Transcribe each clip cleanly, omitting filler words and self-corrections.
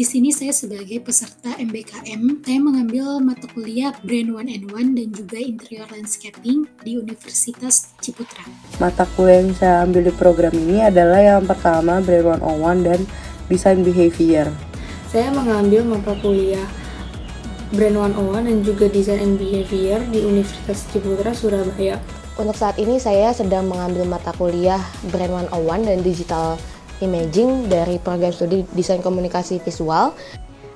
Di sini saya sebagai peserta MBKM, saya mengambil mata kuliah Brand 1&1 dan juga Interior Landscaping di Universitas Ciputra. Mata kuliah yang saya ambil di program ini adalah yang pertama Brand 101 dan Design Behavior. Saya mengambil mata kuliah Brand 101 dan juga Design and Behavior di Universitas Ciputra, Surabaya. Untuk saat ini saya sedang mengambil mata kuliah Brand 101 dan Digital Imaging dari program studi Desain Komunikasi Visual.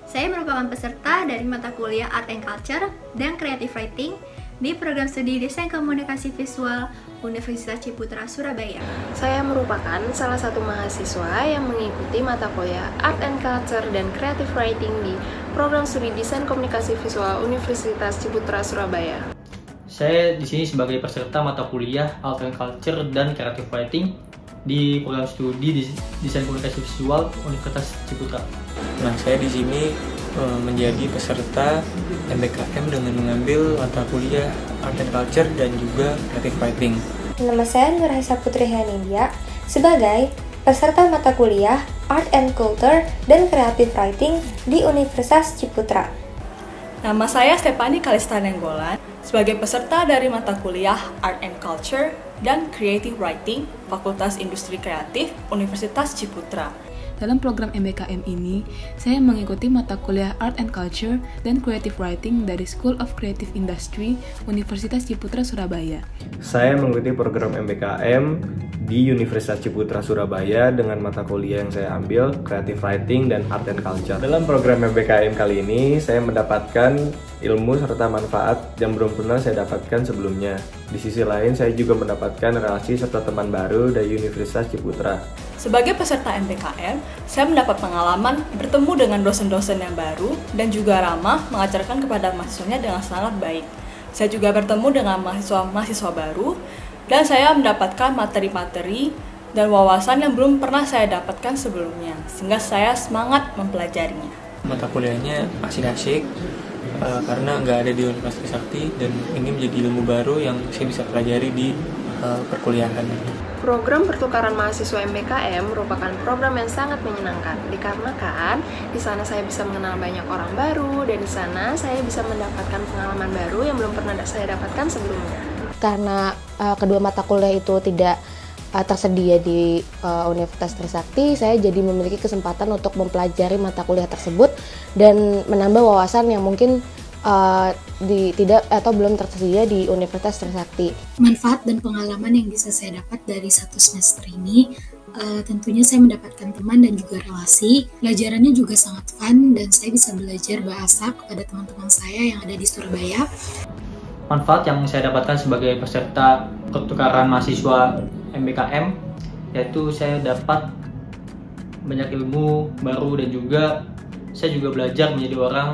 Saya merupakan peserta dari mata kuliah Art and Culture dan Creative Writing di program studi Desain Komunikasi Visual Universitas Ciputra, Surabaya. Saya merupakan salah satu mahasiswa yang mengikuti mata kuliah Art and Culture dan Creative Writing di program studi Desain Komunikasi Visual Universitas Ciputra, Surabaya. Saya di sini sebagai peserta mata kuliah Art and Culture dan Creative Writing di program studi Desain Komunikasi Visual Universitas Ciputra. Nah, saya di sini menjadi peserta MBKM dengan mengambil mata kuliah Art and Culture dan juga Creative Writing. Nama saya Nurhaisa Putri Hanindya sebagai peserta mata kuliah Art and Culture dan Creative Writing di Universitas Ciputra. Nama saya Stefani Kalista Nenggolan sebagai peserta dari mata kuliah Art and Culture dan Creative Writing Fakultas Industri Kreatif Universitas Ciputra. Dalam program MBKM ini, saya mengikuti mata kuliah Art and Culture dan Creative Writing dari School of Creative Industry Universitas Ciputra, Surabaya. Saya mengikuti program MBKM di Universitas Ciputra, Surabaya dengan mata kuliah yang saya ambil, Creative Writing dan Art and Culture. Dalam program MBKM kali ini, saya mendapatkan ilmu serta manfaat yang belum pernah saya dapatkan sebelumnya. Di sisi lain, saya juga mendapatkan relasi serta teman baru dari Universitas Ciputra. Sebagai peserta MBKM, saya mendapat pengalaman bertemu dengan dosen-dosen yang baru dan juga ramah mengajarkan kepada mahasiswanya dengan sangat baik. Saya juga bertemu dengan mahasiswa-mahasiswa baru dan saya mendapatkan materi-materi dan wawasan yang belum pernah saya dapatkan sebelumnya, sehingga saya semangat mempelajarinya. Mata kuliahnya asik-asik karena nggak ada di Universitas Trisakti dan ini menjadi ilmu baru yang saya bisa pelajari di perkuliahan. Program pertukaran mahasiswa MBKM merupakan program yang sangat menyenangkan dikarenakan di sana saya bisa mengenal banyak orang baru dan di sana saya bisa mendapatkan pengalaman baru yang belum pernah saya dapatkan sebelumnya. Karena kedua mata kuliah itu tidak tersedia di Universitas Trisakti, saya jadi memiliki kesempatan untuk mempelajari mata kuliah tersebut dan menambah wawasan yang mungkin tidak atau belum tersedia di Universitas Trisakti. Manfaat dan pengalaman yang bisa saya dapat dari satu semester ini, tentunya saya mendapatkan teman dan juga relasi. Pelajarannya juga sangat fun dan saya bisa belajar bahasa kepada teman-teman saya yang ada di Surabaya. Manfaat yang saya dapatkan sebagai peserta pertukaran mahasiswa MBKM yaitu saya dapat banyak ilmu baru dan juga saya juga belajar menjadi orang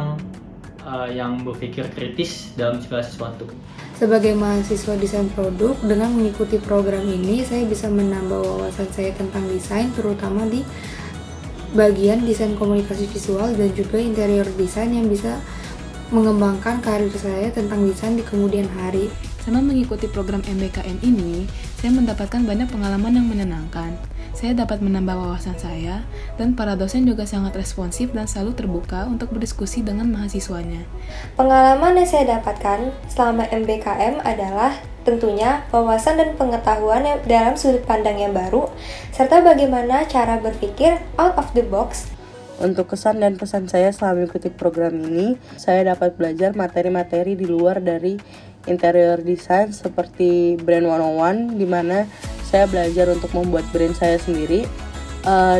yang berpikir kritis dalam segala sesuatu. Sebagai mahasiswa desain produk, dengan mengikuti program ini saya bisa menambah wawasan saya tentang desain, terutama di bagian desain komunikasi visual dan juga interior desain yang bisa mengembangkan karir saya tentang desain di kemudian hari. Selama mengikuti program MBKM ini, saya mendapatkan banyak pengalaman yang menyenangkan. Saya dapat menambah wawasan saya, dan para dosen juga sangat responsif dan selalu terbuka untuk berdiskusi dengan mahasiswanya. Pengalaman yang saya dapatkan selama MBKM adalah tentunya wawasan dan pengetahuan dalam sudut pandang yang baru, serta bagaimana cara berpikir out of the box. Untuk kesan dan pesan saya selama mengikuti program ini, saya dapat belajar materi-materi di luar dari interior design seperti Brand 101, di mana saya belajar untuk membuat brand saya sendiri.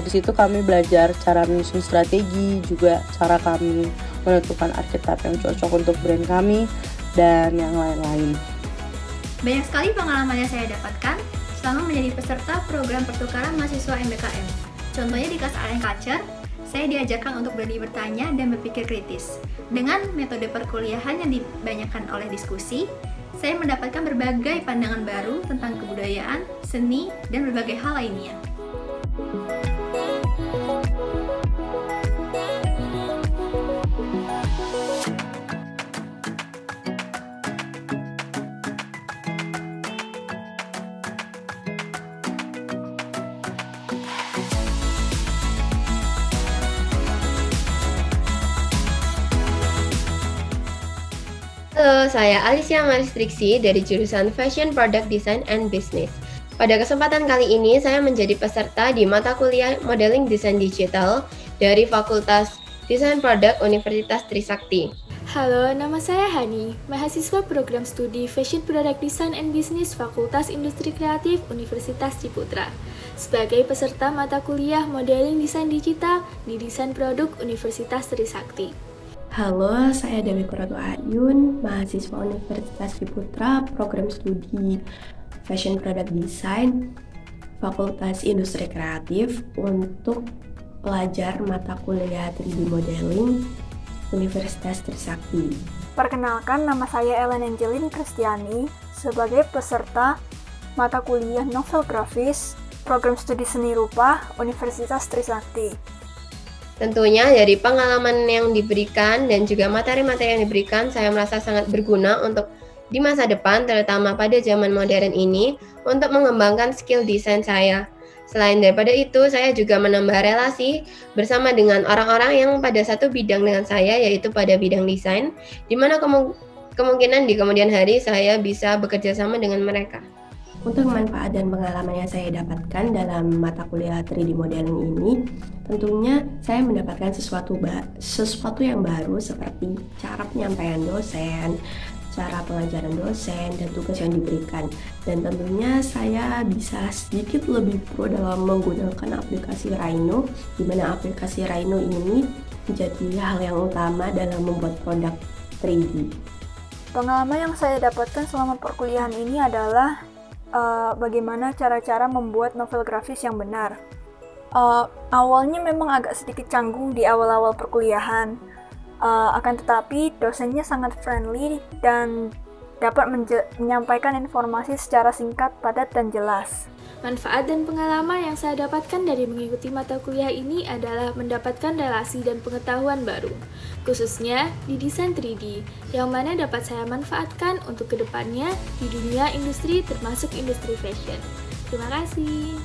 Di situ kami belajar cara menyusun strategi, juga cara kami menentukan archetype yang cocok untuk brand kami, dan yang lain-lain. Banyak sekali pengalaman yang saya dapatkan selama menjadi peserta program pertukaran mahasiswa MBKM. Contohnya di kelas Art and Culture, saya diajarkan untuk berani bertanya dan berpikir kritis. Dengan metode perkuliahan yang dibanyakan oleh diskusi, saya mendapatkan berbagai pandangan baru tentang kebudayaan, seni, dan berbagai hal lainnya. Halo, saya Alicia Maristriksi dari jurusan Fashion Product Design and Business. Pada kesempatan kali ini, saya menjadi peserta di mata kuliah Modeling Desain Digital dari Fakultas Desain Produk Universitas Trisakti. Halo, nama saya Hani, mahasiswa program studi Fashion Product Design and Business Fakultas Industri Kreatif Universitas Ciputra. Sebagai peserta mata kuliah Modeling Desain Digital di Desain Produk Universitas Trisakti. Halo, saya Dewi Kuratu Ayun, mahasiswa Universitas Ciputra, program studi Fashion Product Design, Fakultas Industri Kreatif untuk pelajar mata kuliah 3D Modeling, Universitas Trisakti. Perkenalkan, nama saya Ellen Angelin Kristiani sebagai peserta mata kuliah Novel Grafis, program studi Seni Rupa, Universitas Trisakti. Tentunya dari pengalaman yang diberikan dan juga materi-materi yang diberikan, saya merasa sangat berguna untuk di masa depan, terutama pada zaman modern ini, untuk mengembangkan skill desain saya. Selain daripada itu, saya juga menambah relasi bersama dengan orang-orang yang pada satu bidang dengan saya, yaitu pada bidang desain, di mana kemungkinan di kemudian hari saya bisa bekerja sama dengan mereka. Untuk manfaat dan pengalaman yang saya dapatkan dalam mata kuliah 3D Modeling ini, tentunya saya mendapatkan sesuatu yang baru seperti cara penyampaian dosen, cara pengajaran dosen, dan tugas yang diberikan. Dan tentunya saya bisa sedikit lebih pro dalam menggunakan aplikasi Rhino, di mana aplikasi Rhino ini menjadi hal yang utama dalam membuat produk 3D. Pengalaman yang saya dapatkan selama perkuliahan ini adalah bagaimana cara-cara membuat novel grafis yang benar. Awalnya memang agak sedikit canggung di awal-awal perkuliahan, akan tetapi dosennya sangat friendly dan dapat menyampaikan informasi secara singkat, padat, dan jelas. Manfaat dan pengalaman yang saya dapatkan dari mengikuti mata kuliah ini adalah mendapatkan relasi dan pengetahuan baru, khususnya di desain 3D, yang mana dapat saya manfaatkan untuk kedepannya di dunia industri termasuk industri fashion. Terima kasih.